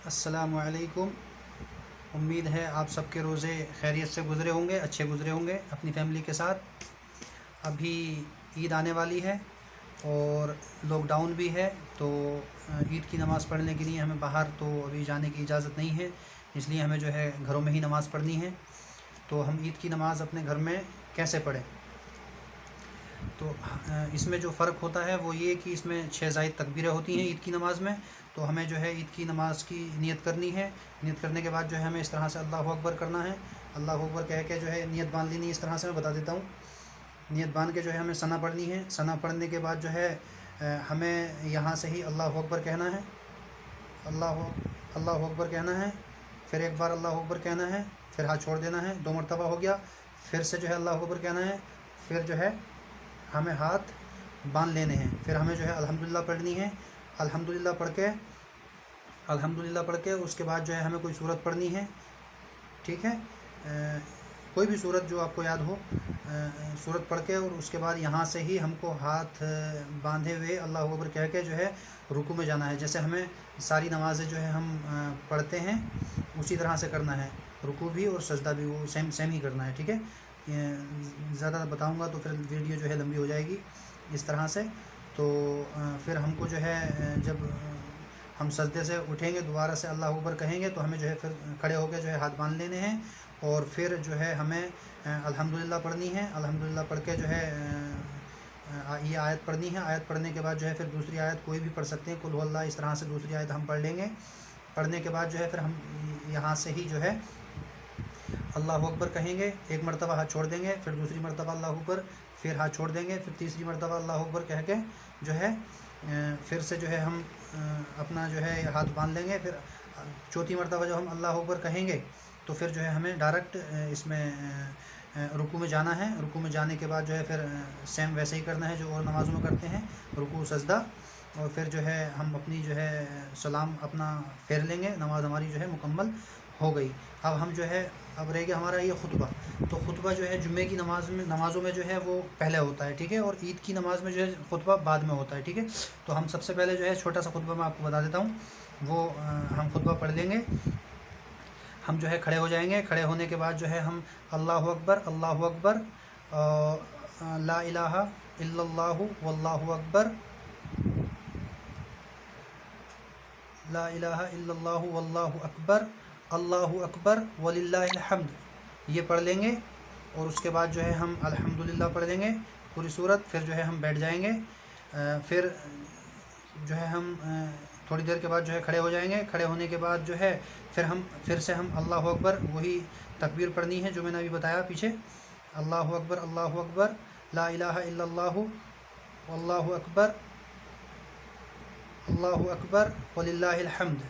السلام علیکم۔ امید ہے آپ سب کے روزے خیریت سے گزرے ہوں گے، اچھے گزرے ہوں گے اپنی فیملی کے ساتھ۔ ابھی عید آنے والی ہے اور لاک ڈاؤن بھی ہے، تو عید کی نماز پڑھنے کے لیے ہمیں باہر تو ابھی جانے کی اجازت نہیں ہے، اس لیے ہمیں جو ہے گھروں میں ہی نماز پڑھنی ہے۔ تو ہم عید کی نماز اپنے گھر میں کیسے پڑھیں؟ تو اس میں جو فرق ہوتا ہے وہ یہ کہ اس میں 6 زائد تکبیریں ہوتی ہیں عید کی نماز میں۔ تو ہمیں جو ہے عید کی نماز کی نیت کرنی ہے۔ نیت کرنے کے بعد جو ہے ہمیں اس طرح سے اللہ اکبر کرنا ہے۔ اللہ اکبر کہہ کے جو ہے نیت باندھ لینی ہے۔ اس طرح سے میں بتا دیتا ہوں، نیت باندھ کے جو ہے ہمیں ثنا پڑھنی ہے۔ ثنا پڑھنے کے بعد جو ہے ہمیں یہاں سے ہی اللہ اکبر کہنا ہے، اللہ اکبر کہنا ہے، پھر ایک بار اللہ اکبر کہنا ہے، پھر ہاتھ چھوڑ دینا ہے، 2 مرتبہ ہو گیا، پھر سے جو ہے اللہ اکبر کہنا ہے، پھر جو ہے ہمیں ہاتھ باندھ لینے ہیں، پھر ہمیں جو ہے الحمدللہ پڑھنی ہے۔ الحمدللہ پڑھ کے اس کے بعد جو ہے ہمیں کوئی سورت پڑھنی ہے، ٹھیک ہے، کوئی بھی سورت جو آپ کو یاد ہو، سورت پڑھ کے، اور اس کے بعد یہاں سے ہی ہم کو ہاتھ باندھے ہوئے اللہ اکبر کہہ کے جو ہے رکوع میں جانا ہے۔ جیسے ہمیں ساری نمازیں جو ہے ہم پڑھتے ہیں اسی طرح سے کرنا ہے، رکوع بھی اور سجدہ بھی وہ سیم ہی کرنا ہے، ٹھیک ہے۔ زیادہ بتاؤں گا تو پھر ویڈیو جو ہے لمبی ہو جائے گی اس طرح سے۔ تو پھر ہم کو جو ہے جب ہم سجدے سے اٹھیں گے دوبارہ سے اللہ اکبر کہیں گے تو ہمیں جو ہے پھر کھڑے ہو کے جو ہے ہاتھ باندھ لینے ہیں، اور پھر جو ہے ہمیں الحمدللہ پڑھنی ہے۔ الحمدللہ پڑھ کے جو ہے یہ آیت پڑھنی ہے۔ آیت پڑھنے کے بعد جو ہے پھر دوسری آیت کوئی بھی پڑھ سکتے ہیں، قل هو اللہ، اس طرح سے دوسری آیت ہم پڑھ لیں گے۔ پڑھنے کے بعد جو ہے پھر ہم یہاں سے ہی جو ہے اللہ اکبر کہیں گے، 1 مرتبہ ہاتھ چھوڑ دیں گے، پھر دوسری مرتبہ اللہ اکبر، پھر ہاتھ چھوڑ دیں گے، پھر تیسری مرتبہ اللہ اکبر کہہ کے جو ہے پھر سے جو ہے ہم اپنا جو ہے ہاتھ باندھ لیں گے۔ پھر چوتھی مرتبہ جب ہم اللہ اکبر کہیں گے تو پھر جو ہے ہمیں ڈائریکٹ اس میں رکوع میں جانا ہے۔ رکوع میں جانے کے بعد جو ہے پھر سیم ویسے ہی کرنا ہے جو اور نمازوں میں کرتے ہیں، رکوع سجدہ، اور پھر جو ہے ہم اپنی جو ہے سلام اپنا پھیر لیں گے، نماز ہماری جو ہے مکمل ہو گئی۔ اب ہم جو ہے اب رہ گیا ہمارا یہ خطبہ۔ تو خطبہ جو ہے جمعے کی نمازوں میں جو ہے وہ پہلے ہوتا ہے، ٹھیک ہے، اور عید کی نماز میں جو ہے خطبہ بعد میں ہوتا ہے، ٹھیک ہے۔ تو ہم سب سے پہلے جو ہے چھوٹا سا خطبہ میں آپ کو بتا دیتا ہوں، وہ ہم خطبہ پڑھ لیں گے۔ ہم جو ہے کھڑے ہو جائیں گے، کھڑے ہونے کے بعد جو ہے ہم اللہ اکبر لا الہ الا اللہ واللہ اکبر، لا الہ الا اللہ واللہ اکبر، اللہ اکبر وللہ الحمد، یہ پڑھ لیں گے۔ اور اس کے بعد جو ہے ہم الحمدللہ پڑھ لیں گے پوری سورت۔ پھر جو ہے ہم بیٹھ جائیں گے، پھر جو ہے ہم تھوڑی دیر کے بعد جو ہے کھڑے ہو جائیں گے۔ کھڑے ہونے کے بعد جو ہے پھر سے ہم اللہ اکبر، وہی تکبیر پڑھنی ہے جو میں نے ابھی بتایا پیچھے، اللہ اکبر لا الہ الا اللہ واللہ اکبر، اللہ اکبر وللہ الحمد،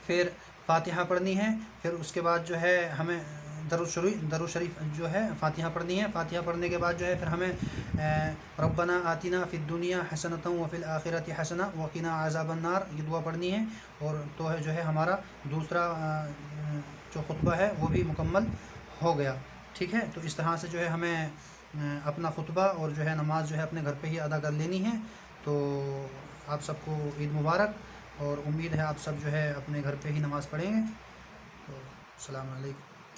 پھر فاتحہ پڑھنی ہے۔ پھر اس کے بعد جو ہے ہمیں درود شریف جو ہے فاتحہ پڑھنی ہے۔ فاتحہ پڑھنے کے بعد جو ہے پھر ہمیں ربنا آتنا فی الدنیا حسنۃ وفی الآخرۃ حسنہ وقنا عذاب النار، یہ دعا پڑھنی ہے، اور تو ہے جو ہے ہمارا دوسرا جو خطبہ ہے وہ بھی مکمل ہو گیا، ٹھیک ہے۔ تو اس طرح سے جو ہے ہمیں اپنا خطبہ اور جو ہے نماز جو ہے اپنے گھر پہ ہی ادا کر لینی ہے۔ تو آپ سب کو عید مبارک، اور امید ہے آپ سب جو ہے اپنے گھر پہ ہی نماز پڑھیں گے۔ تو السلام علیکم۔